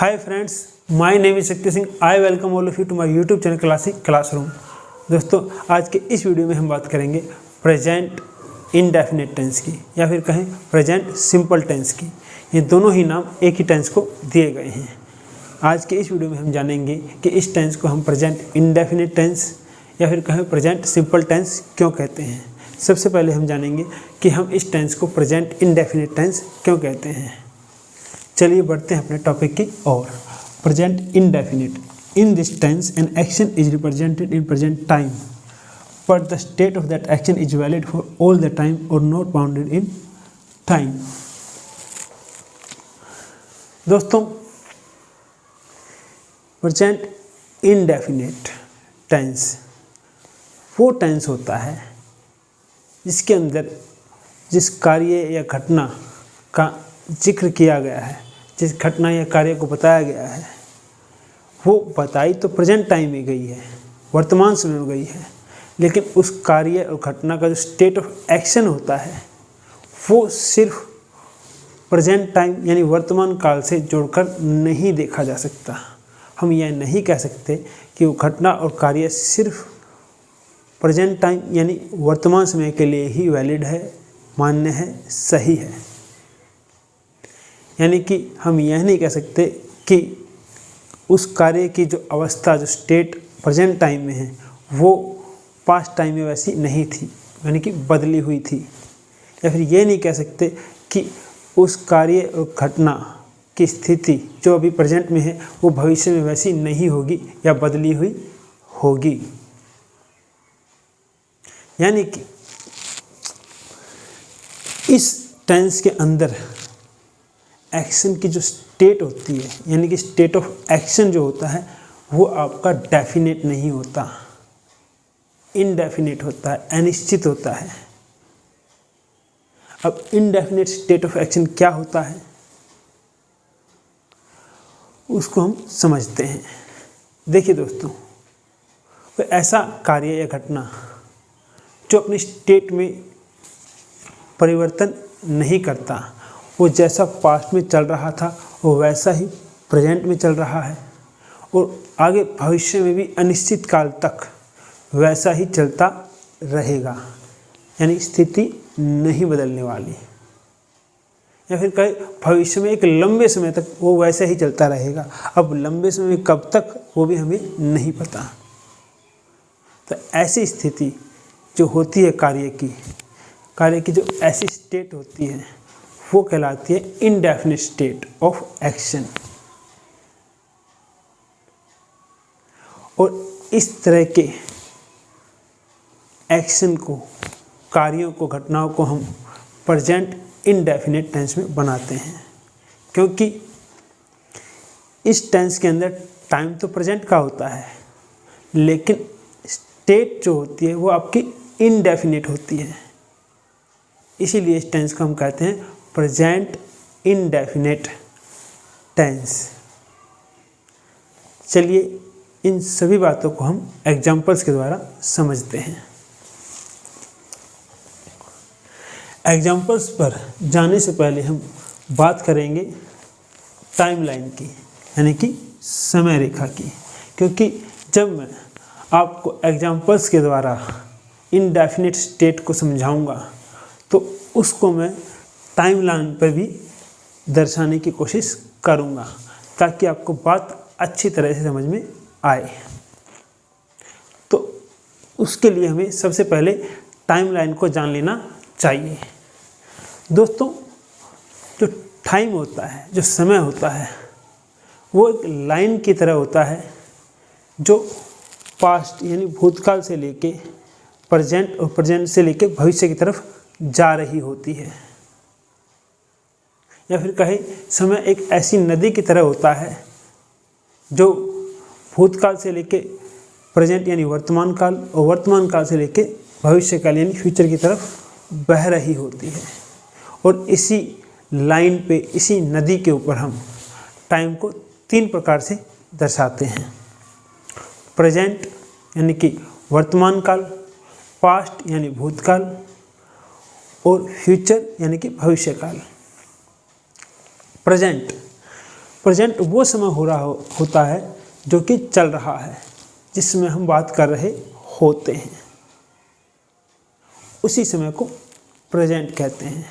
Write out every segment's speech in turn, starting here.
Hi friends, my name is Shakti Singh. I welcome all of you to my YouTube channel classic classroom. दोस्तों, आज के इस video में हम बात करेंगे प्रेजेंट इंडेफिनिट टेंस की या फिर कहें प्रेजेंट सिंपल टेंस की। ये दोनों ही नाम एक ही टेंस को दिए गए हैं। आज के इस वीडियो में हम जानेंगे कि इस टेंस को हम प्रेजेंट इंडेफिनिट टेंस या फिर कहें प्रेजेंट सिंपल टेंस क्यों कहते हैं। सबसे पहले हम जानेंगे कि हम इस टेंस को प्रेजेंट इंडेफिनिट टेंस क्यों कहते हैं। चलिए बढ़ते हैं अपने टॉपिक की ओर। Present indefinite, in this tense an action is represented in present time but the state of that action is valid for all the time और नॉट बाउंडेड इन टाइम। दोस्तों, प्रेजेंट इंडेफिनिट टेंस वो tense होता है जिसके अंदर जिस कार्य या घटना का जिक्र किया गया है, जिस घटना या कार्य को बताया गया है, वो बताई तो प्रेजेंट टाइम में गई है, वर्तमान समय में गई है, लेकिन उस कार्य और घटना का जो स्टेट ऑफ एक्शन होता है वो सिर्फ प्रेजेंट टाइम यानी वर्तमान काल से जोड़कर नहीं देखा जा सकता। हम यह नहीं कह सकते कि वो घटना और कार्य सिर्फ प्रेजेंट टाइम यानी वर्तमान समय के लिए ही वैलिड है, मान्य है, सही है। यानी कि हम यह नहीं कह सकते कि उस कार्य की जो अवस्था, जो स्टेट प्रेजेंट टाइम में है वो पास्ट टाइम में वैसी नहीं थी, यानी कि बदली हुई थी। या फिर ये नहीं कह सकते कि उस कार्य और घटना की स्थिति जो अभी प्रेजेंट में है वो भविष्य में वैसी नहीं होगी या बदली हुई होगी। यानी कि इस टेंस के अंदर एक्शन की जो स्टेट होती है, यानी कि स्टेट ऑफ एक्शन जो होता है वो आपका डेफिनेट नहीं होता, इनडेफिनेट होता है, अनिश्चित होता है। अब इनडेफिनेट स्टेट ऑफ एक्शन क्या होता है उसको हम समझते हैं। देखिए दोस्तों, कोई ऐसा कार्य या घटना जो अपनी स्टेट में परिवर्तन नहीं करता, वो जैसा पास्ट में चल रहा था वो वैसा ही प्रेजेंट में चल रहा है और आगे भविष्य में भी अनिश्चित काल तक वैसा ही चलता रहेगा, यानी स्थिति नहीं बदलने वाली। या फिर कहे भविष्य में एक लंबे समय तक वो वैसा ही चलता रहेगा। अब लंबे समय में कब तक वो भी हमें नहीं पता। तो ऐसी स्थिति जो होती है कार्य की जो ऐसी स्टेट होती है वो कहलाती है इनडेफिनिट स्टेट ऑफ एक्शन। और इस तरह के एक्शन को, कार्यों को, घटनाओं को हम प्रेजेंट इनडेफिनिट टेंस में बनाते हैं, क्योंकि इस टेंस के अंदर टाइम तो प्रेजेंट का होता है लेकिन स्टेट जो होती है वो आपकी इनडेफिनिट होती है। इसीलिए इस टेंस को हम कहते हैं प्रेजेंट इंडेफिनिट टेंस। चलिए इन सभी बातों को हम एग्जाम्पल्स के द्वारा समझते हैं। एग्जाम्पल्स पर जाने से पहले हम बात करेंगे टाइमलाइन की, यानी कि समय रेखा की, क्योंकि जब मैं आपको एग्जाम्पल्स के द्वारा इनडेफिनिट स्टेट को समझाऊंगा तो उसको मैं टाइमलाइन पर भी दर्शाने की कोशिश करूंगा ताकि आपको बात अच्छी तरह से समझ में आए। तो उसके लिए हमें सबसे पहले टाइमलाइन को जान लेना चाहिए। दोस्तों, जो टाइम होता है, जो समय होता है, वो एक लाइन की तरह होता है जो पास्ट यानी भूतकाल से लेके प्रेजेंट और प्रेजेंट से लेके भविष्य की तरफ जा रही होती है। या फिर कहे समय एक ऐसी नदी की तरह होता है जो भूतकाल से लेके प्रेजेंट यानी वर्तमान काल और वर्तमान काल से लेके भविष्य काल यानी फ्यूचर की तरफ बह रही होती है। और इसी लाइन पे, इसी नदी के ऊपर हम टाइम को 3 प्रकार से दर्शाते हैं। प्रेजेंट यानी कि वर्तमान काल, पास्ट यानी भूतकाल और फ्यूचर यानी कि भविष्य काल। प्रेजेंट प्रेजेंट वो समय हो रहा होता है जो कि चल रहा है, जिसमें हम बात कर रहे होते हैं, उसी समय को प्रेजेंट कहते हैं।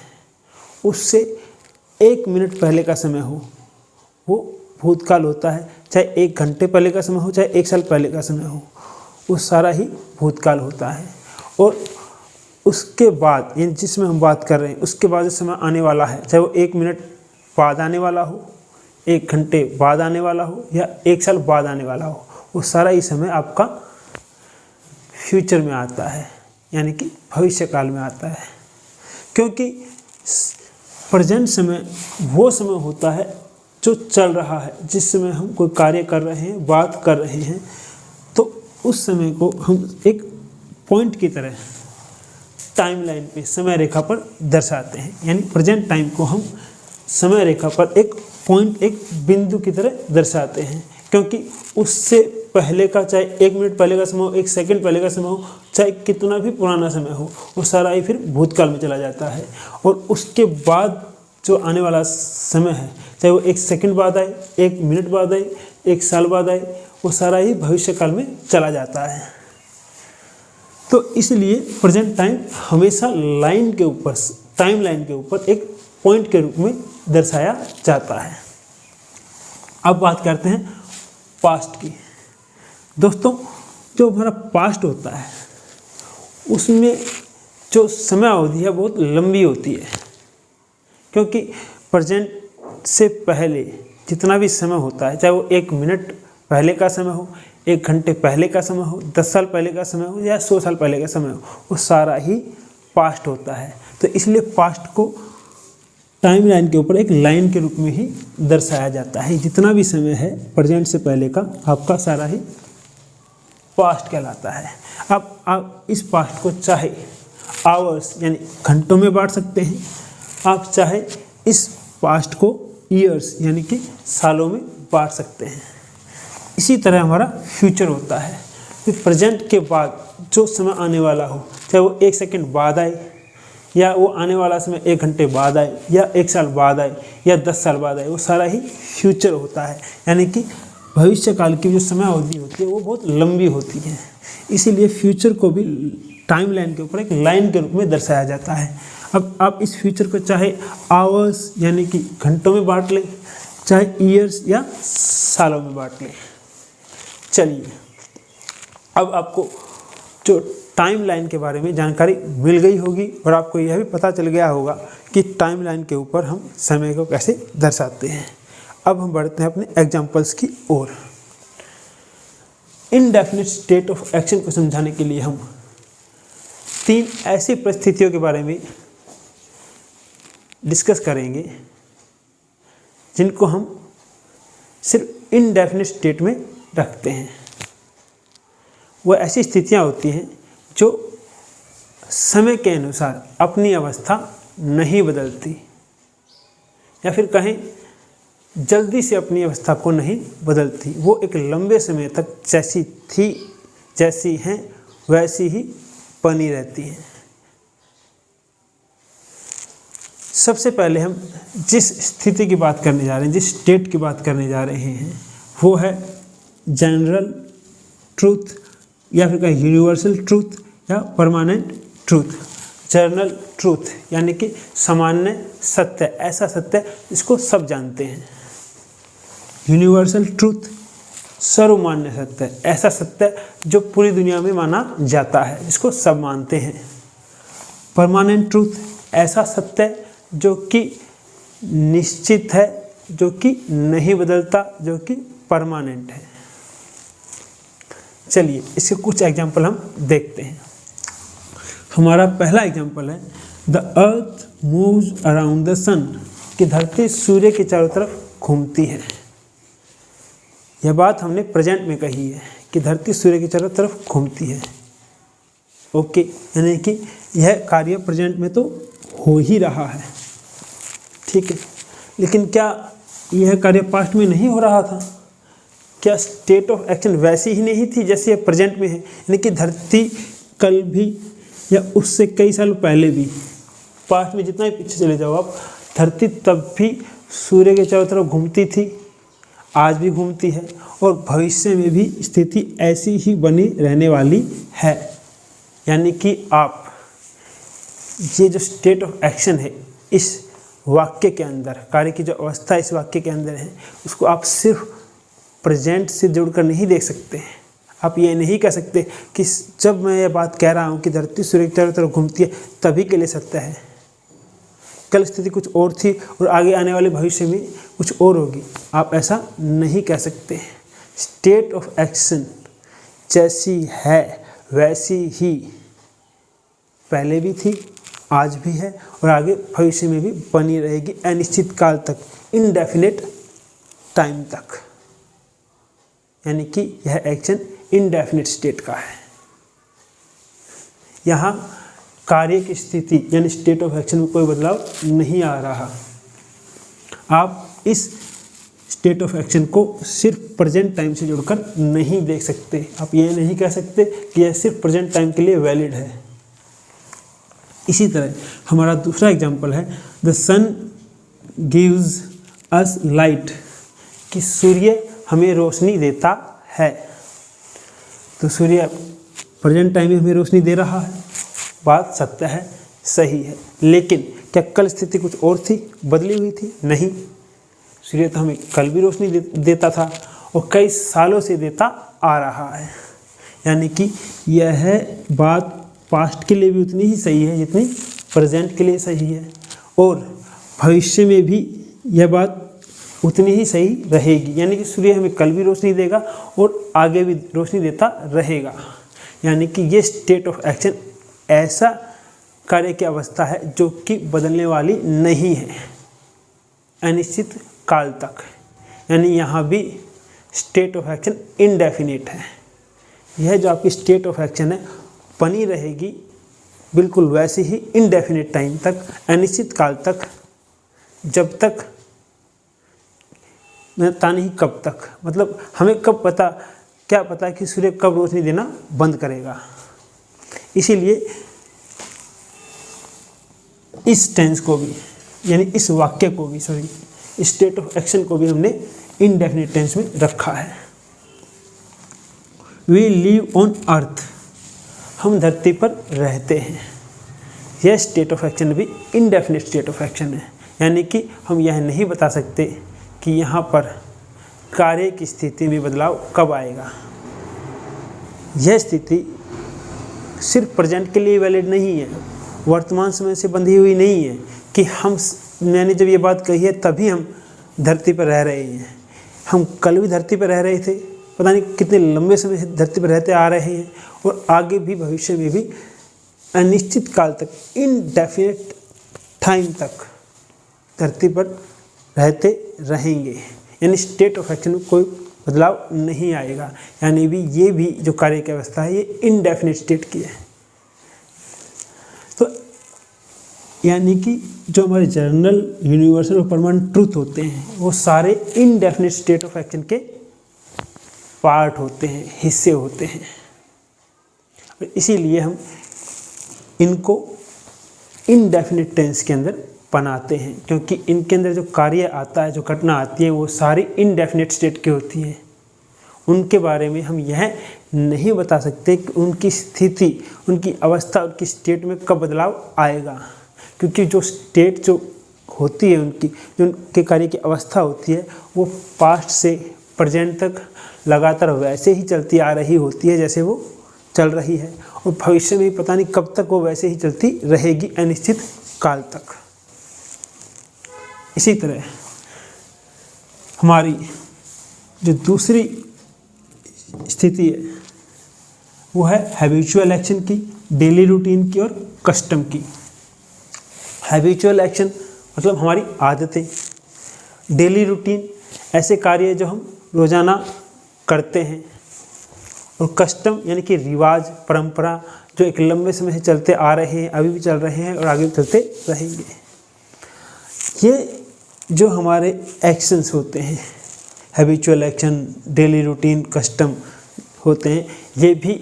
उससे 1 मिनट पहले का समय हो वो भूतकाल होता है, चाहे 1 घंटे पहले का समय हो, चाहे 1 साल पहले का समय हो, वो सारा ही भूतकाल होता है। और उसके बाद यानी जिसमें हम बात कर रहे हैं उसके बाद जो समय आने वाला है, चाहे वो 1 मिनट बाद आने वाला हो, 1 घंटे बाद आने वाला हो, या 1 साल बाद आने वाला हो, वो सारा ही समय आपका फ्यूचर में आता है, यानी कि भविष्य काल में आता है। क्योंकि प्रेजेंट समय वो समय होता है जो चल रहा है, जिस समय हम कोई कार्य कर रहे हैं, बात कर रहे हैं, तो उस समय को हम एक पॉइंट की तरह टाइमलाइन पे समय रेखा पर दर्शाते हैं। यानी प्रेजेंट टाइम को हम समय रेखा पर एक पॉइंट, एक बिंदु की तरह दर्शाते हैं, क्योंकि उससे पहले का, चाहे 1 मिनट पहले का समय हो, 1 सेकंड पहले का समय हो, चाहे कितना भी पुराना समय हो, वो सारा ही फिर भूतकाल में चला जाता है। और उसके बाद जो आने वाला समय है, चाहे वो 1 सेकंड बाद आए, 1 मिनट बाद आए, 1 साल बाद आए, वो सारा ही भविष्य काल में चला जाता है। तो इसलिए प्रेजेंट टाइम हमेशा लाइन के ऊपर, टाइम लाइन के ऊपर एक पॉइंट के रूप में दर्शाया जाता है। अब बात करते हैं पास्ट की। दोस्तों, जो हमारा पास्ट होता है उसमें जो समय अवधि है बहुत लंबी होती है, क्योंकि प्रेजेंट से पहले जितना भी समय होता है, चाहे वो 1 मिनट पहले का समय हो, 1 घंटे पहले का समय हो, 10 साल पहले का समय हो, या 100 साल पहले का समय हो, वो सारा ही पास्ट होता है। तो इसलिए पास्ट को टाइम लाइन के ऊपर एक लाइन के रूप में ही दर्शाया जाता है। जितना भी समय है प्रेजेंट से पहले का, आपका सारा ही पास्ट कहलाता है। अब आप इस पास्ट को चाहे आवर्स यानी घंटों में बांट सकते हैं, आप चाहे इस पास्ट को ईयर्स यानी कि सालों में बांट सकते हैं। इसी तरह हमारा फ्यूचर होता है कि प्रेजेंट के बाद जो समय आने वाला हो, चाहे वो 1 सेकंड बाद आए, या वो आने वाला समय 1 घंटे बाद आए, या 1 साल बाद आए, या 10 साल बाद आए, वो सारा ही फ्यूचर होता है। यानी कि भविष्य काल की जो समय अवधि होती है वो बहुत लंबी होती है। इसीलिए फ्यूचर को भी टाइम लाइन के ऊपर एक लाइन के रूप में दर्शाया जाता है। अब आप इस फ्यूचर को चाहे आवर्स यानी कि घंटों में बांट लें, चाहे ईयर्स या सालों में बांट लें। चलिए, अब आपको जो टाइम लाइन के बारे में जानकारी मिल गई होगी और आपको यह भी पता चल गया होगा कि टाइम लाइन के ऊपर हम समय को कैसे दर्शाते हैं। अब हम बढ़ते हैं अपने एग्जाम्पल्स की ओर। इनडेफिनिट स्टेट ऑफ एक्शन को समझाने के लिए हम 3 ऐसी परिस्थितियों के बारे में डिस्कस करेंगे जिनको हम सिर्फ इनडेफिनिट स्टेट में रखते हैं। वो ऐसी स्थितियां होती हैं जो समय के अनुसार अपनी अवस्था नहीं बदलती, या फिर कहें जल्दी से अपनी अवस्था को नहीं बदलती। वो एक लंबे समय तक जैसी थी, जैसी हैं, वैसी ही बनी रहती हैं। सबसे पहले हम जिस स्थिति की बात करने जा रहे हैं, जिस स्टेट की बात करने जा रहे हैं, वो है जनरल ट्रूथ, या फिर कहें यूनिवर्सल ट्रूथ या परमानेंट ट्रूथ। जनरल ट्रूथ यानी कि सामान्य सत्य, ऐसा सत्य जिसको सब जानते हैं। यूनिवर्सल ट्रूथ सर्वमान्य सत्य, ऐसा सत्य जो पूरी दुनिया में माना जाता है, जिसको सब मानते हैं। परमानेंट ट्रूथ ऐसा सत्य जो कि निश्चित है, जो कि नहीं बदलता, जो कि परमानेंट है। चलिए इसके कुछ एग्जाम्पल हम देखते हैं। हमारा पहला एग्जाम्पल है the earth moves around the sun, कि धरती सूर्य के चारों तरफ घूमती है। यह बात हमने प्रेजेंट में कही है कि धरती सूर्य की चारों तरफ घूमती है। ओके, यानी कि यह कार्य प्रेजेंट में तो हो ही रहा है, ठीक है। लेकिन क्या यह कार्य पास्ट में नहीं हो रहा था? क्या स्टेट ऑफ एक्शन वैसी ही नहीं थी जैसे प्रेजेंट में है? यानी कि धरती कल भी या उससे कई साल पहले भी, पास्ट में जितना ही पीछे चले जाओ आप, धरती तब भी सूर्य के चारों तरफ घूमती थी, आज भी घूमती है और भविष्य में भी स्थिति ऐसी ही बनी रहने वाली है। यानी कि आप ये जो स्टेट ऑफ एक्शन है इस वाक्य के अंदर, कार्य की जो अवस्था इस वाक्य के अंदर है, उसको आप सिर्फ प्रेजेंट से जोड़कर नहीं देख सकते। आप ये नहीं कह सकते कि जब मैं ये बात कह रहा हूँ कि धरती सूर्य की चारों तरफ घूमती है तभी के लिए सत्य है, कल स्थिति कुछ और थी और आगे आने वाले भविष्य में कुछ और होगी। आप ऐसा नहीं कह सकते। स्टेट ऑफ एक्शन जैसी है वैसी ही पहले भी थी, आज भी है और आगे भविष्य में भी बनी रहेगी अनिश्चित काल तक, इनडेफिनेट टाइम तक। यानी कि यह एक्शन इनडेफिनेट स्टेट का है। यहाँ कार्य की स्थिति यानी स्टेट ऑफ एक्शन में कोई बदलाव नहीं आ रहा। आप इस स्टेट ऑफ एक्शन को सिर्फ प्रेजेंट टाइम से जुड़कर नहीं देख सकते। आप ये नहीं कह सकते कि यह सिर्फ प्रेजेंट टाइम के लिए वैलिड है। इसी तरह हमारा दूसरा एग्जाम्पल है the sun gives us light, कि सूर्य हमें रोशनी देता है। तो सूर्य प्रेजेंट टाइम में हमें रोशनी दे रहा है, बात सत्य है, सही है। लेकिन क्या कल स्थिति कुछ और थी, बदली हुई थी? नहीं, सूर्य तो हमें कल भी रोशनी देता था और कई सालों से देता आ रहा है। यानी कि यह बात पास्ट के लिए भी उतनी ही सही है जितनी प्रेजेंट के लिए सही है, और भविष्य में भी यह बात उतनी ही सही रहेगी। यानी कि सूर्य हमें कल भी रोशनी देगा और आगे भी रोशनी देता रहेगा। यानी कि ये स्टेट ऑफ एक्शन ऐसा कार्य की अवस्था है जो कि बदलने वाली नहीं है अनिश्चित काल तक। यानी यहाँ भी स्टेट ऑफ एक्शन इनडेफिनेट है। यह जो आपकी स्टेट ऑफ एक्शन है बनी रहेगी बिल्कुल वैसे ही इनडेफिनेट टाइम तक, अनिश्चित काल तक, जब तक पता नहीं कब तक। मतलब हमें कब पता, क्या पता कि सूर्य कब रोशनी देना बंद करेगा। इसीलिए इस टेंस को भी यानी इस वाक्य को भी स्टेट ऑफ एक्शन को भी हमने इनडेफिनिट टेंस में रखा है। वी लिव ऑन अर्थ, हम धरती पर रहते हैं। यह स्टेट ऑफ एक्शन भी इनडेफिनिट स्टेट ऑफ एक्शन है। यानी कि हम यह नहीं बता सकते कि यहाँ पर कार्य की स्थिति में बदलाव कब आएगा। यह स्थिति सिर्फ प्रेजेंट के लिए वैलिड नहीं है, वर्तमान समय से बंधी हुई नहीं है कि मैंने जब ये बात कही है तभी हम धरती पर रह रहे हैं। हम कल भी धरती पर रह रहे थे, पता नहीं कितने लंबे समय से धरती पर रहते आ रहे हैं और आगे भी भविष्य में भी अनिश्चित काल तक, इनडेफिनेट टाइम तक धरती पर रहते रहेंगे। यानी स्टेट ऑफ एक्शन में कोई बदलाव नहीं आएगा। यानी भी ये भी जो कार्य की अवस्था है ये इनडेफिनेट स्टेट की है। तो यानी कि जो हमारे जनरल यूनिवर्सल और परमानेंट ट्रूथ होते हैं वो सारे इनडेफिनेट स्टेट ऑफ एक्शन के पार्ट होते हैं, हिस्से होते हैं। और इसीलिए हम इनको इनडेफिनेट टेंस के अंदर बनाते हैं, क्योंकि इनके अंदर जो कार्य आता है, जो घटना आती है वो सारी इनडेफिनेट स्टेट की होती है। उनके बारे में हम यह नहीं बता सकते कि उनकी स्थिति, उनकी अवस्था, उनकी स्टेट में कब बदलाव आएगा, क्योंकि जो स्टेट जो होती है उनकी, जो उनके कार्य की अवस्था होती है वो पास्ट से प्रेजेंट तक लगातार वैसे ही चलती आ रही होती है जैसे वो चल रही है, और भविष्य में पता नहीं कब तक वो वैसे ही चलती रहेगी अनिश्चित काल तक। इसी तरह हमारी जो दूसरी स्थिति है वो है हैबिचुअल एक्शन की, डेली रूटीन की और कस्टम की। हैबिचुअल एक्शन मतलब हमारी आदतें, डेली रूटीन ऐसे कार्य जो हम रोज़ाना करते हैं, और कस्टम यानी कि रिवाज, परंपरा जो एक लंबे समय से चलते आ रहे हैं, अभी भी चल रहे हैं और आगे भी चलते रहेंगे। ये जो हमारे एक्शंस होते हैं, habitual action, daily routine, custom होते हैं, ये भी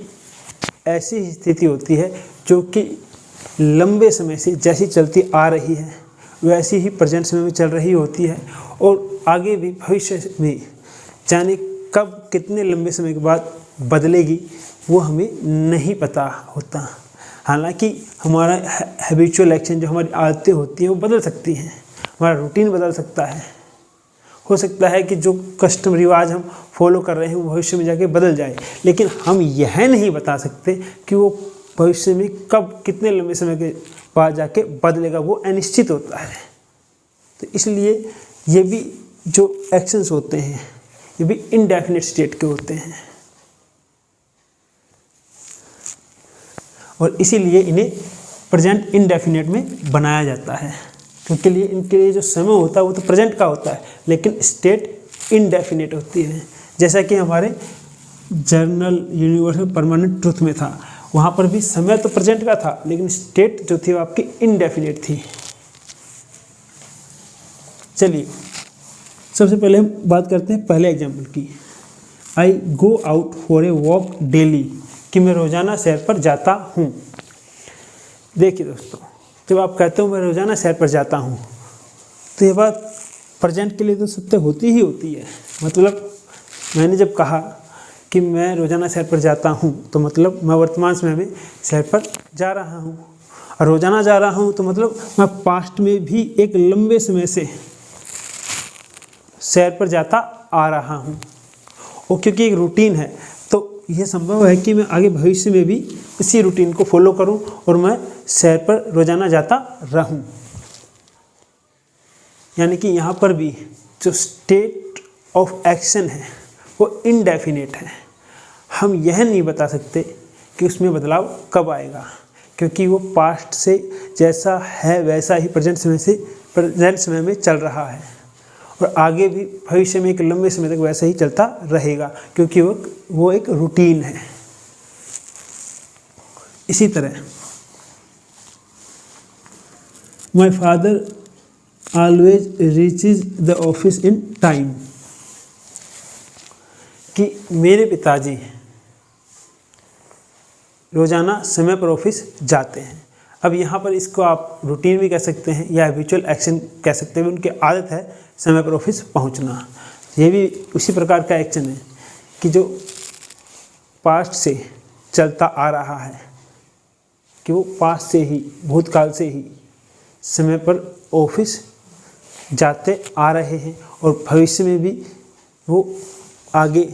ऐसी स्थिति होती है जो कि लंबे समय से जैसी चलती आ रही है वैसी ही प्रेजेंट समय में चल रही होती है, और आगे भी भविष्य में जाने कब कितने लंबे समय के बाद बदलेगी वो हमें नहीं पता होता। हालांकि हमारा हैबिचुअल एक्शन, जो हमारी आदतें होती हैं वो बदल सकती हैं, हमारा रूटीन बदल सकता है। हो सकता है कि जो कस्टम रिवाज हम फॉलो कर रहे हैं वो भविष्य में जाके बदल जाए, लेकिन हम यह नहीं बता सकते कि वो भविष्य में कब कितने लंबे समय के बाद जाके बदलेगा, वो अनिश्चित होता है। तो इसलिए ये भी जो एक्शंस होते हैं ये भी इनडेफिनिट स्टेट के होते हैं, और इसीलिए इन्हें प्रेजेंट इनडेफिनिट में बनाया जाता है, क्योंकि इनके लिए जो समय होता है वो तो प्रेजेंट का होता है, लेकिन स्टेट इनडेफिनिट होती है। जैसा कि हमारे जर्नल यूनिवर्सल परमानेंट ट्रूथ में था, वहाँ पर भी समय तो प्रेजेंट का था, लेकिन स्टेट जो थी वो आपकी इनडेफिनिट थी। चलिए सबसे पहले हम बात करते हैं पहले एग्जाम्पल की। I go out for a walk daily, कि मैं रोज़ाना सैर पर जाता हूँ। देखिए दोस्तों, जब आप कहते हो मैं रोज़ाना सैर पर जाता हूँ, तो ये बात प्रेजेंट के लिए तो सत्य होती ही होती है। मतलब मैंने जब कहा कि मैं रोज़ाना सैर पर जाता हूँ, तो मतलब मैं वर्तमान समय में सैर पर जा रहा हूँ, और रोज़ाना जा रहा हूँ तो मतलब मैं पास्ट में भी एक लंबे समय से सैर पर जाता आ रहा हूँ, और क्योंकि एक रूटीन है तो यह संभव है कि मैं आगे भविष्य में भी इसी रूटीन को फॉलो करूं और मैं सैर पर रोजाना जाता रहूं। यानी कि यहाँ पर भी जो स्टेट ऑफ एक्शन है वो इनडेफिनिट है। हम यह नहीं बता सकते कि उसमें बदलाव कब आएगा, क्योंकि वो पास्ट से जैसा है वैसा ही प्रेजेंट समय में चल रहा है, और आगे भी भविष्य में एक लंबे समय तक वैसा ही चलता रहेगा, क्योंकि वो एक रूटीन है। इसी तरह my father always reaches the office in time, कि मेरे पिताजी रोजाना समय पर ऑफिस जाते हैं। अब यहाँ पर इसको आप रूटीन भी कह सकते हैं या हैबिचुअल एक्शन कह सकते हैं। उनकी आदत है समय पर ऑफिस पहुँचना। ये भी उसी प्रकार का एक्शन है कि जो पास्ट से चलता आ रहा है, कि वो पास्ट से ही, भूतकाल से ही समय पर ऑफिस जाते आ रहे हैं, और भविष्य में भी वो आगे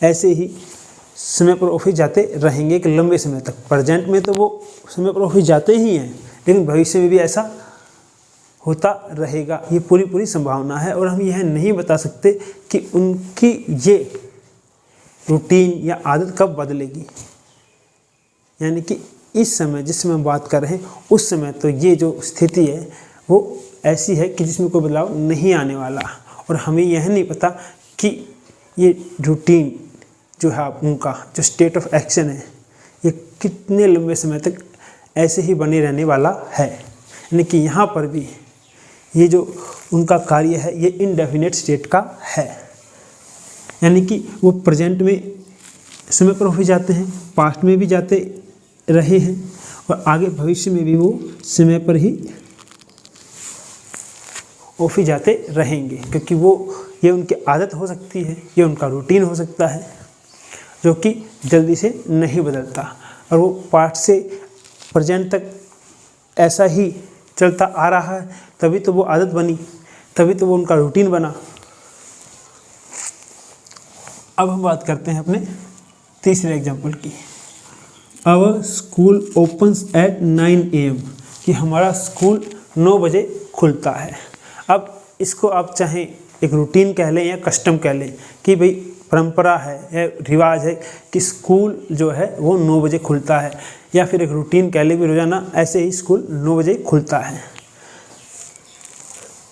ऐसे ही समय पर ऑफिस जाते रहेंगे एक लंबे समय तक। प्रेजेंट में तो वो समय पर ऑफिस जाते ही हैं, लेकिन भविष्य में भी ऐसा होता रहेगा। ये पूरी संभावना है, और हम यह नहीं बता सकते कि उनकी ये रूटीन या आदत कब बदलेगी। यानी कि इस समय जिस समय हम बात कर रहे हैं उस समय तो ये जो स्थिति है वो ऐसी है कि जिसमें कोई बदलाव नहीं आने वाला, और हमें यह नहीं पता कि ये रूटीन जो है उनका जो स्टेट ऑफ एक्शन है ये कितने लंबे समय तक ऐसे ही बने रहने वाला है। यानी कि यहाँ पर भी ये जो उनका कार्य है ये इनडेफिनिट स्टेट का है। यानी कि वो प्रेजेंट में समय पर ऑफिस जाते हैं, पास्ट में भी जाते रहे हैं, और आगे भविष्य में भी वो समय पर ही ऑफिस जाते रहेंगे, क्योंकि ये उनकी आदत हो सकती है, ये उनका रूटीन हो सकता है जो कि जल्दी से नहीं बदलता, और वो पास्ट से प्रेजेंट तक ऐसा ही चलता आ रहा है, तभी तो वो आदत बनी, तभी तो वो उनका रूटीन बना। अब हम बात करते हैं अपने तीसरे एग्जाम्पल की। Our school opens at 9 AM, कि हमारा स्कूल 9 बजे खुलता है। अब इसको आप चाहें एक रूटीन कह लें या कस्टम कह लें, कि भाई परंपरा है या रिवाज है कि स्कूल जो है वो 9 बजे खुलता है, या फिर एक रूटीन कह लें भी रोज़ाना ऐसे ही स्कूल 9 बजे खुलता है।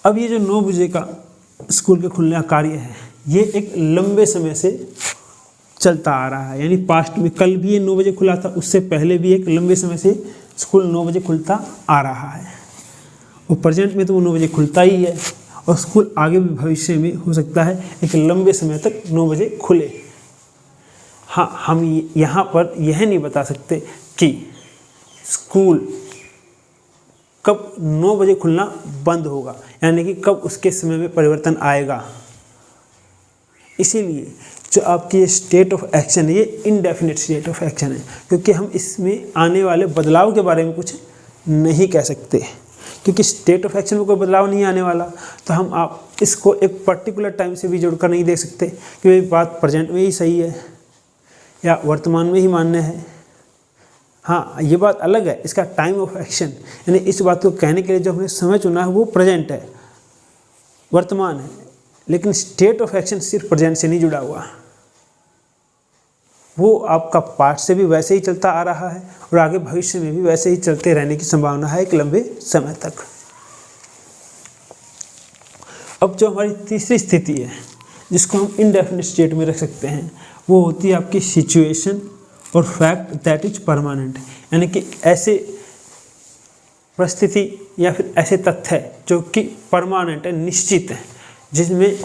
अब ये जो 9 बजे का स्कूल के खुलने का कार्य है ये एक लंबे समय से चलता आ रहा है। यानी पास्ट में कल भी ये 9 बजे खुला था, उससे पहले भी एक लंबे समय से स्कूल 9 बजे खुलता आ रहा है, और प्रेजेंट में तो वो 9 बजे खुलता ही है, और स्कूल आगे भी भविष्य में हो सकता है एक लंबे समय तक 9 बजे खुले। हाँ, हम यहाँ पर यह नहीं बता सकते कि स्कूल कब 9 बजे खुलना बंद होगा, यानी कि कब उसके समय में परिवर्तन आएगा। इसीलिए जो आपकी ये स्टेट ऑफ एक्शन है ये इनडेफिनिट स्टेट ऑफ एक्शन है, क्योंकि हम इसमें आने वाले बदलाव के बारे में कुछ नहीं कह सकते, क्योंकि स्टेट ऑफ एक्शन में कोई बदलाव नहीं आने वाला। तो हम आप इसको एक पर्टिकुलर टाइम से भी जोड़कर नहीं देख सकते कि ये बात प्रेजेंट में ही सही है या वर्तमान में ही मान्य है। हाँ, ये बात अलग है, इसका टाइम ऑफ एक्शन यानी इस बात को कहने के लिए जो हमने समय चुना है वो प्रेजेंट है, वर्तमान है, लेकिन स्टेट ऑफ एक्शन सिर्फ प्रेजेंट से नहीं जुड़ा हुआ, वो आपका पास्ट से भी वैसे ही चलता आ रहा है और आगे भविष्य में भी वैसे ही चलते रहने की संभावना है एक लंबे समय तक। अब जो हमारी तीसरी स्थिति है जिसको हम इनडेफिनिट स्टेट में रख सकते हैं वो होती है आपकी सिचुएशन और फैक्ट दैट इज परमानेंट, यानी कि ऐसे परिस्थिति या फिर ऐसे तथ्य जो कि परमानेंट है, निश्चित है, जिसमें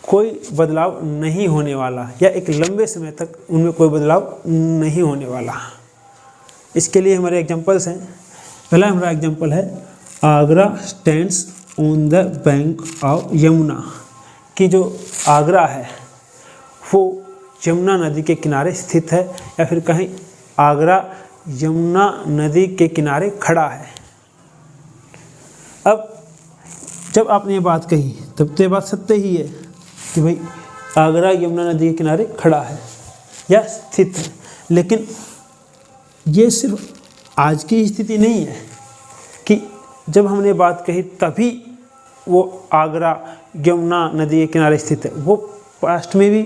कोई बदलाव नहीं होने वाला या एक लंबे समय तक उनमें कोई बदलाव नहीं होने वाला। इसके लिए हमारे एग्जांपल्स हैं। पहला हमारा एग्जांपल है Agra stands on the bank of Yamuna, कि जो आगरा है वो यमुना नदी के किनारे स्थित है, या फिर कहीं आगरा यमुना नदी के किनारे खड़ा है। अब जब आपने ये बात कही तब तो ये बात सत्य ही है कि भाई आगरा यमुना नदी के किनारे खड़ा है या स्थित है, लेकिन ये सिर्फ आज की स्थिति नहीं है कि जब हमने बात कही तभी वो आगरा यमुना नदी के किनारे स्थित है, वो पास्ट में भी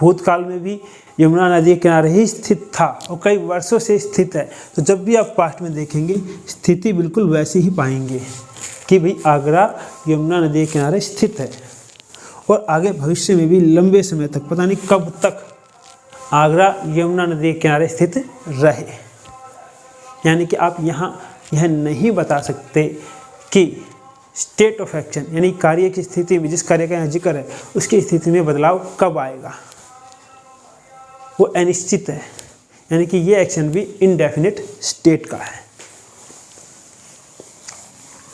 भूतकाल में भी यमुना नदी के किनारे ही स्थित था और कई वर्षों से स्थित है। तो जब भी आप पास्ट में देखेंगे स्थिति बिल्कुल वैसी ही पाएंगे कि भाई आगरा यमुना नदी के किनारे स्थित है, और आगे भविष्य में भी लंबे समय तक, पता नहीं कब तक, आगरा यमुना नदी के किनारे स्थित रहे। यानी कि आप यहाँ यह नहीं बता सकते कि स्टेट ऑफ एक्शन यानी कार्य की स्थिति में, जिस कार्य का यहाँ जिक्र है उसकी स्थिति में बदलाव कब आएगा, वो अनिश्चित है, यानी कि ये एक्शन भी इनडेफिनिट स्टेट का है।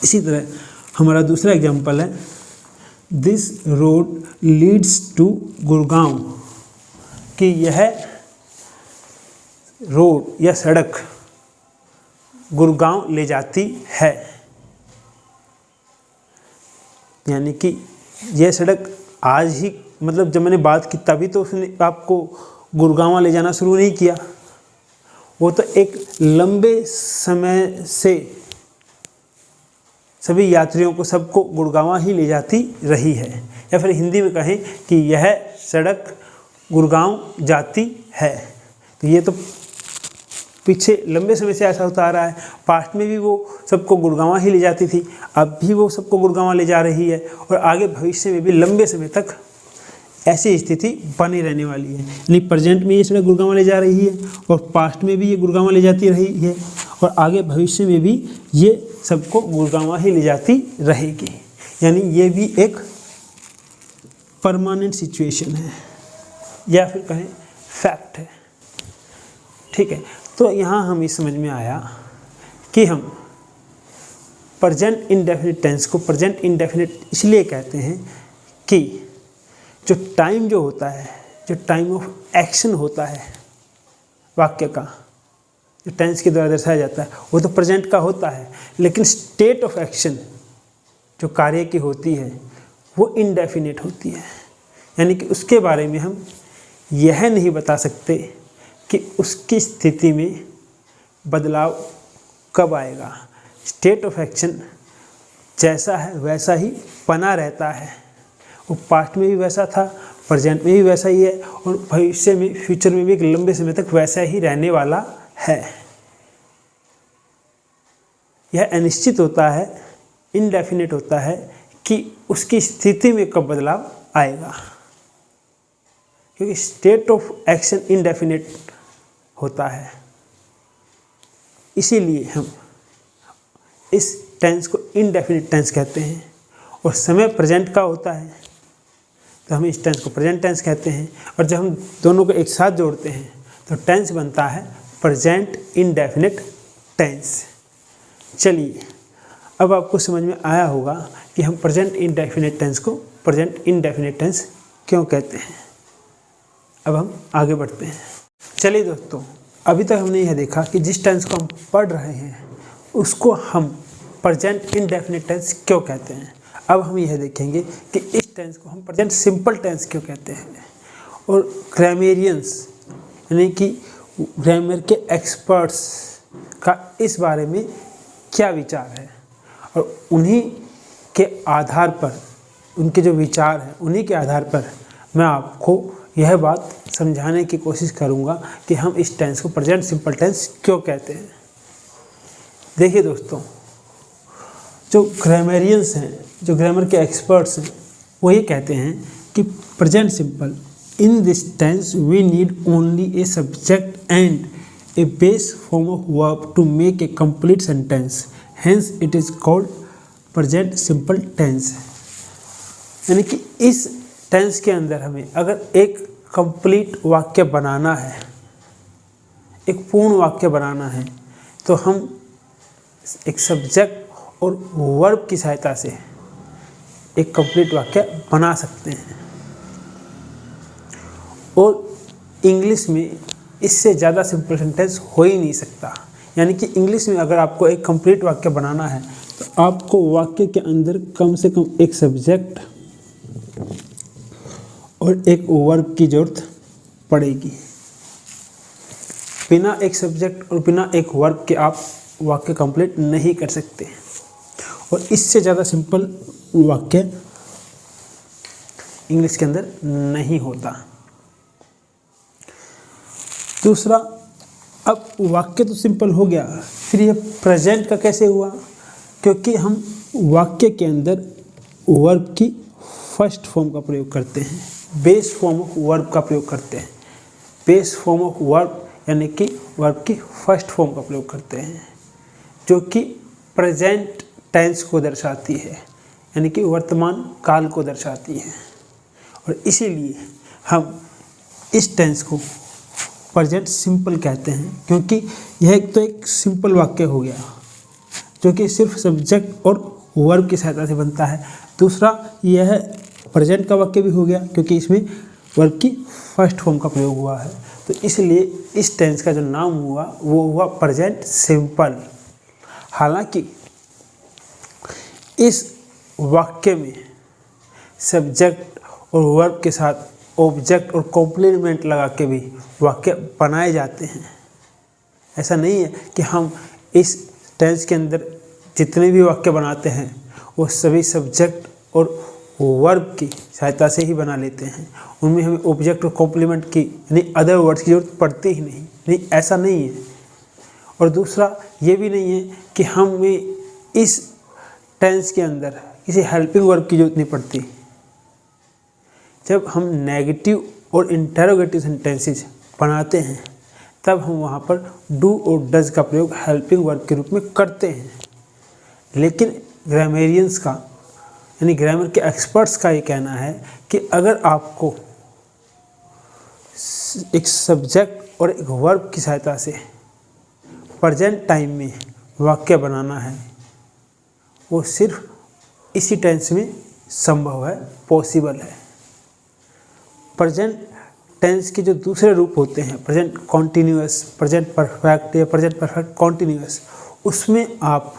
इसी तरह हमारा दूसरा एग्जांपल है this road leads to Gurgaon, कि यह रोड या सड़क गुड़गांव ले जाती है, यानी कि यह सड़क आज ही, मतलब जब मैंने बात की तभी तो उसने आपको गुड़गांव ले जाना शुरू नहीं किया, वो तो एक लंबे समय से सभी यात्रियों को, सबको गुड़गांव ही ले जाती रही है। या फिर हिंदी में कहें कि यह सड़क गुड़गांव जाती है, तो ये तो पीछे लंबे समय से ऐसा होता आ रहा है। पास्ट में भी वो सबको गुड़गांव ही ले जाती थी, अब भी वो सबको गुड़गांव ले जा रही है, और आगे भविष्य में भी लंबे समय तक ऐसी स्थिति बनी रहने वाली है। यानी प्रेजेंट में ये सड़क गुड़गांव ले जा रही है और पास्ट में भी ये गुड़गांव ले जाती रही है, और आगे भविष्य में भी ये सबको गुड़गांव ही ले जाती रहेगी। यानी ये भी एक परमानेंट सिचुएशन है या फिर कहें फैक्ट है। ठीक है, तो यहाँ हमें समझ में आया कि हम प्रेजेंट इंडेफिनिट टेंस को प्रेजेंट इंडेफिनिट इसलिए कहते हैं कि जो टाइम जो होता है, जो टाइम ऑफ एक्शन होता है वाक्य का, जो टेंस के द्वारा दर्शाया जाता है, वो तो प्रेजेंट का होता है, लेकिन स्टेट ऑफ एक्शन जो कार्य की होती है वो इनडेफिनिट होती है। यानी कि उसके बारे में हम यह नहीं बता सकते कि उसकी स्थिति में बदलाव कब आएगा। स्टेट ऑफ एक्शन जैसा है वैसा ही बना रहता है, वो पास्ट में भी वैसा था, प्रेजेंट में भी वैसा ही है, और भविष्य में, फ्यूचर में भी एक लंबे समय तक वैसा ही रहने वाला है। यह अनिश्चित होता है, इनडेफिनिट होता है कि उसकी स्थिति में कब बदलाव आएगा, क्योंकि स्टेट ऑफ एक्शन इनडेफिनिट होता है। इसीलिए हम इस टेंस को इनडेफिनिट टेंस कहते हैं, और समय प्रेजेंट का होता है तो हम इस टेंस को प्रेजेंट टेंस कहते हैं, और जब हम दोनों को एक साथ जोड़ते हैं तो टेंस बनता है प्रेजेंट इनडेफिनिट टेंस। चलिए, अब आपको समझ में आया होगा कि हम प्रेजेंट इनडेफिनिट टेंस को प्रेजेंट इनडेफिनिट टेंस क्यों कहते हैं। अब हम आगे बढ़ते हैं। चलिए दोस्तों, अभी तक हमने यह देखा कि जिस टेंस को हम पढ़ रहे हैं उसको हम प्रेजेंट इंडेफिनिट टेंस क्यों कहते हैं। अब हम यह देखेंगे कि इस टेंस को हम प्रेजेंट सिंपल टेंस क्यों कहते हैं। और ग्रामेरियंस यानी कि ग्रामर के एक्सपर्ट्स का इस बारे में क्या विचार है, और उन्हीं के आधार पर, उनके जो विचार हैं उन्हीं के आधार पर मैं आपको यह बात समझाने की कोशिश करूंगा कि हम इस टेंस को प्रेजेंट सिंपल टेंस क्यों कहते हैं। देखिए दोस्तों, जो ग्रामेरियंस हैं, जो ग्रामर के एक्सपर्ट्स हैं, वो ये कहते हैं कि present simple in this tense we need only a subject and a base form of verb to make a complete sentence, hence it is called present simple tense. यानी कि इस टेंस के अंदर हमें अगर एक कंप्लीट वाक्य बनाना है, एक पूर्ण वाक्य बनाना है, तो हम एक सब्जेक्ट और वर्ब की सहायता से एक कंप्लीट वाक्य बना सकते हैं। और इंग्लिश में इससे ज़्यादा सिंपल सेंटेंस हो ही नहीं सकता। यानी कि इंग्लिश में अगर आपको एक कंप्लीट वाक्य बनाना है तो आपको वाक्य के अंदर कम से कम एक सब्जेक्ट और एक वर्ब की जरूरत पड़ेगी। बिना एक सब्जेक्ट और बिना एक वर्ब के आप वाक्य कंप्लीट नहीं कर सकते, और इससे ज़्यादा सिंपल वाक्य इंग्लिश के अंदर नहीं होता। दूसरा, अब वाक्य तो सिंपल हो गया, फिर यह प्रेजेंट का कैसे हुआ? क्योंकि हम वाक्य के अंदर वर्ब की फर्स्ट फॉर्म का प्रयोग करते हैं, बेस फॉर्म ऑफ वर्ब का प्रयोग करते हैं। बेस फॉर्म ऑफ वर्ब यानी कि वर्ब की फर्स्ट फॉर्म का प्रयोग करते हैं, जो कि प्रेजेंट टेंस को दर्शाती है, यानी कि वर्तमान काल को दर्शाती है। और इसीलिए हम इस टेंस को प्रेजेंट सिंपल कहते हैं, क्योंकि यह एक तो एक सिंपल वाक्य हो गया जो कि सिर्फ सब्जेक्ट और वर्ब की सहायता से बनता है। दूसरा, यह प्रेजेंट का वाक्य भी हो गया क्योंकि इसमें वर्ब की फर्स्ट फॉर्म का प्रयोग हुआ है। तो इसलिए इस टेंस का जो नाम हुआ वो हुआ प्रेजेंट सिंपल। हालांकि इस वाक्य में सब्जेक्ट और वर्ब के साथ ऑब्जेक्ट और कॉम्प्लीमेंट लगा के भी वाक्य बनाए जाते हैं। ऐसा नहीं है कि हम इस टेंस के अंदर जितने भी वाक्य बनाते हैं वो सभी सब्जेक्ट और वर्ब की सहायता से ही बना लेते हैं, उनमें हमें ऑब्जेक्ट और कॉम्प्लीमेंट की यानी अदर वर्ड्स की जरूरत पड़ती ही नहीं, ऐसा नहीं है। और दूसरा ये भी नहीं है कि हमें इस टेंस के अंदर किसी हेल्पिंग वर्ब की जरूरत नहीं पड़ती। जब हम नेगेटिव और इंटरोगेटिव सेंटेंसेस बनाते हैं तब हम वहाँ पर डू और डज का प्रयोग हेल्पिंग वर्ब के रूप में करते हैं। लेकिन ग्रामेरियंस का यानी ग्रामर के एक्सपर्ट्स का ये कहना है कि अगर आपको एक सब्जेक्ट और एक वर्ब की सहायता से प्रेजेंट टाइम में वाक्य बनाना है, वो सिर्फ इसी टेंस में संभव है, पॉसिबल है। प्रेजेंट टेंस के जो दूसरे रूप होते हैं, प्रेजेंट कॉन्टिन्यूअस, प्रेजेंट परफेक्ट या प्रेजेंट परफेक्ट कॉन्टिन्यूअस, उसमें आप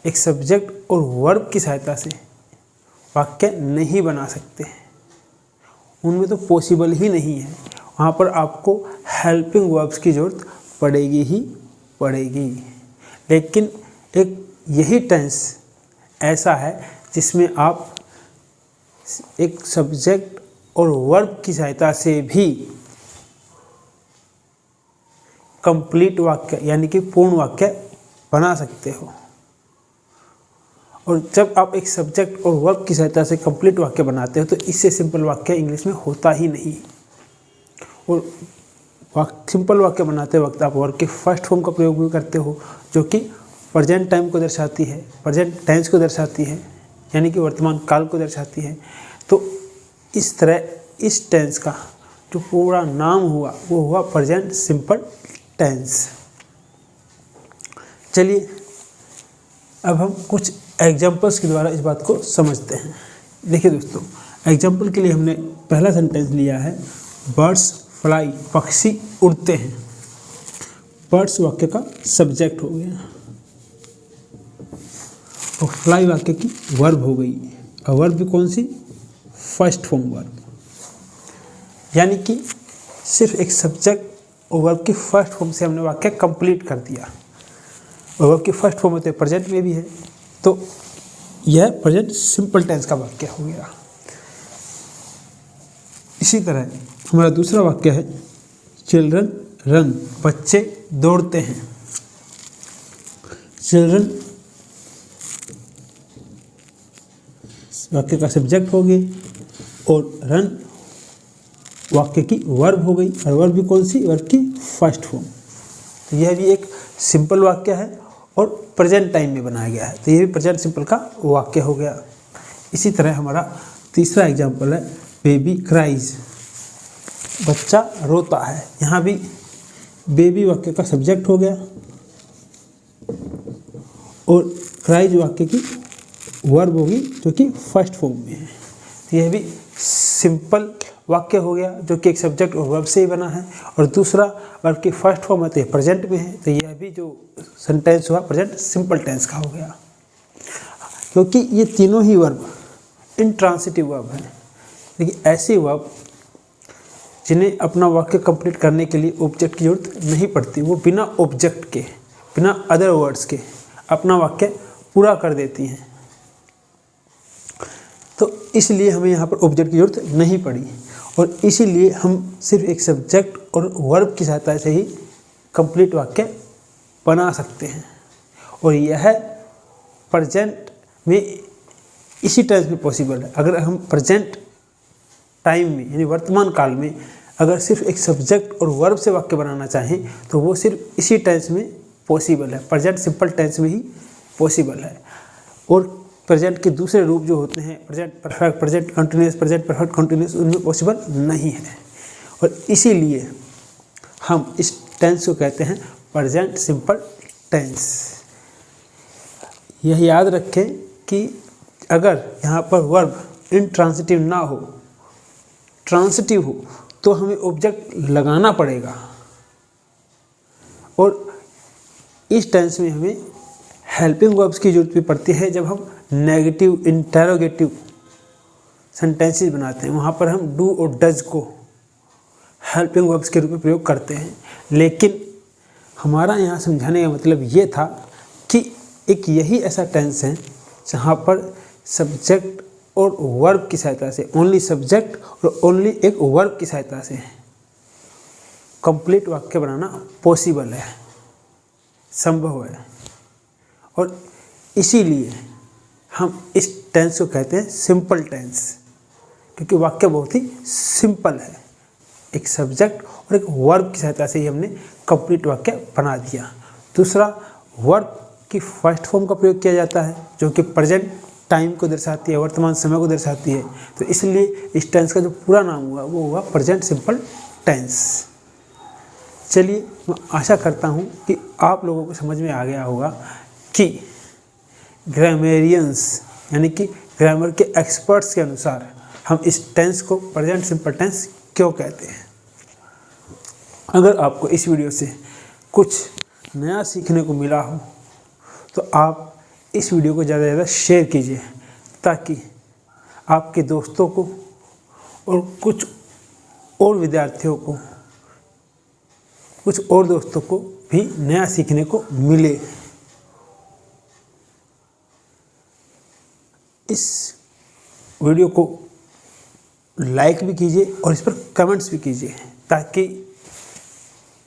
एक सब्जेक्ट और वर्ब की सहायता से वाक्य नहीं बना सकते, उनमें तो पॉसिबल ही नहीं है। वहाँ पर आपको हेल्पिंग वर्ब्स की ज़रूरत पड़ेगी ही पड़ेगी। लेकिन एक यही टेंस ऐसा है जिसमें आप एक सब्जेक्ट और वर्ब की सहायता से भी कंप्लीट वाक्य यानी कि पूर्ण वाक्य बना सकते हो। और जब आप एक सब्जेक्ट और वर्ब की सहायता से कंप्लीट वाक्य बनाते हो तो इससे सिंपल वाक्य इंग्लिश में होता ही नहीं। और सिंपल वाक्य बनाते वक्त आप वर्ब के फर्स्ट फॉर्म का प्रयोग भी करते हो, जो कि प्रेजेंट टाइम को दर्शाती है, प्रेजेंट टेंस को दर्शाती है, यानी कि वर्तमान काल को दर्शाती है। तो इस तरह इस टेंस का जो पूरा नाम हुआ वो हुआ प्रेजेंट सिंपल टेंस। चलिए अब हम कुछ एग्जाम्पल्स के द्वारा इस बात को समझते हैं। देखिए दोस्तों, एग्जाम्पल के लिए हमने पहला सेंटेंस लिया है बर्ड्स फ्लाई, पक्षी उड़ते हैं। बर्ड्स वाक्य का सब्जेक्ट हो गया और फ्लाई वाक्य की वर्ब हो गई। और वर्ब भी कौन सी? फर्स्ट फॉर्म वर्ब, यानी कि सिर्फ एक सब्जेक्ट और वर्ब की फर्स्ट फॉर्म से हमने वाक्य कंप्लीट कर दिया। और वर्ब की फर्स्ट फॉर्म होते प्रेजेंट में भी है, तो यह प्रेजेंट सिंपल टेंस का वाक्य हो गया। इसी तरह हमारा दूसरा वाक्य है चिल्ड्रन रन, बच्चे दौड़ते हैं। चिल्ड्रन वाक्य का सब्जेक्ट हो गई और रन वाक्य की वर्ब हो गई। और वर्ब भी कौन सी? वर्ब की फर्स्ट फॉर्म। तो यह भी एक सिंपल वाक्य है और प्रेजेंट टाइम में बनाया गया है, तो यह भी प्रेजेंट सिंपल का वाक्य हो गया। इसी तरह हमारा तीसरा एग्जाम्पल है बेबी क्राइज, बच्चा रोता है। यहाँ भी बेबी वाक्य का सब्जेक्ट हो गया और क्राइज वाक्य की वर्ब होगी जो कि फर्स्ट फॉर्म में है। तो यह भी सिंपल वाक्य हो गया जो कि एक सब्जेक्ट और वर्ब से ही बना है। और दूसरा वर्ब की फर्स्ट फॉर्म है तो प्रेजेंट में है, तो यह भी जो सेंटेंस हुआ प्रेजेंट सिंपल टेंस का हो गया, क्योंकि ये तीनों ही वर्ब इंट्रांसिटिव वर्ब हैं। लेकिन ऐसे वर्ब जिन्हें अपना वाक्य कंप्लीट करने के लिए ऑब्जेक्ट की जरूरत नहीं पड़ती, वो बिना ऑब्जेक्ट के, बिना अदर वर्ड्स के अपना वाक्य पूरा कर देती हैं। तो इसलिए हमें यहाँ पर ऑब्जेक्ट की जरूरत नहीं पड़ी और इसीलिए हम सिर्फ एक सब्जेक्ट और वर्ब की सहायता से ही कंप्लीट वाक्य बना सकते हैं। और यह प्रेजेंट में इसी टेंस में पॉसिबल है। अगर हम प्रेजेंट टाइम में यानी वर्तमान काल में अगर सिर्फ एक सब्जेक्ट और वर्ब से वाक्य बनाना चाहें तो वो सिर्फ इसी टेंस में पॉसिबल है, प्रेजेंट सिंपल टेंस में ही पॉसिबल है। और प्रेजेंट के दूसरे रूप जो होते हैं present perfect, present continuous, present perfect continuous, उनमें पॉसिबल नहीं है। और इसीलिए हम इस टेंस को कहते हैं प्रेजेंट सिंपल टेंस। यह याद रखें कि अगर यहाँ पर वर्ब इंट्रांसिटिव ना हो, ट्रांसिटिव हो, तो हमें ऑब्जेक्ट लगाना पड़ेगा। और इस टेंस में हमें हेल्पिंग वर्ब्स की जरूरत भी पड़ती है। जब हम नेगेटिव इंटेरोगेटिव सेंटेंसेस बनाते हैं वहाँ पर हम डू और डज को हेल्पिंग वर्ब्स के रूप में प्रयोग करते हैं। लेकिन हमारा यहाँ समझाने का मतलब ये था कि एक यही ऐसा टेंस है जहाँ पर सब्जेक्ट और वर्ब की सहायता से, ओनली सब्जेक्ट और ओनली एक वर्ब की सहायता से कंप्लीट वाक्य बनाना पॉसिबल है, संभव है। और इसीलिए हम इस टेंस को कहते हैं सिंपल टेंस, क्योंकि वाक्य बहुत ही सिंपल है। एक सब्जेक्ट और एक वर्ब की सहायता से ही हमने कंप्लीट वाक्य बना दिया। दूसरा, वर्ब की फर्स्ट फॉर्म का प्रयोग किया जाता है जो कि प्रेजेंट टाइम को दर्शाती है, वर्तमान समय को दर्शाती है। तो इसलिए इस टेंस का जो पूरा नाम हुआ वो हुआ प्रेजेंट सिंपल टेंस। चलिए, मैं आशा करता हूँ कि आप लोगों को समझ में आ गया होगा कि ग्रामेरियंस यानी कि ग्रामर के एक्सपर्ट्स के अनुसार हम इस टेंस को प्रेजेंट सिंपल टेंस क्यों कहते हैं। अगर आपको इस वीडियो से कुछ नया सीखने को मिला हो तो आप इस वीडियो को ज़्यादा से ज़्यादा शेयर कीजिए, ताकि आपके दोस्तों को और कुछ और विद्यार्थियों को, कुछ और दोस्तों को भी नया सीखने को मिले। इस वीडियो को लाइक भी कीजिए और इस पर कमेंट्स भी कीजिए, ताकि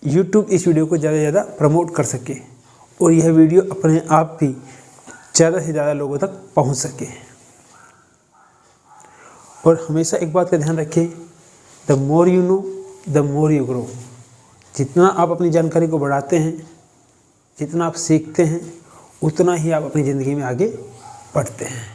YouTube इस वीडियो को ज़्यादा से ज़्यादा प्रमोट कर सके और यह वीडियो अपने आप भी ज़्यादा से ज़्यादा लोगों तक पहुंच सके। और हमेशा एक बात का ध्यान रखिए, the more you know the more you grow. जितना आप अपनी जानकारी को बढ़ाते हैं, जितना आप सीखते हैं, उतना ही आप अपनी ज़िंदगी में आगे बढ़ते हैं।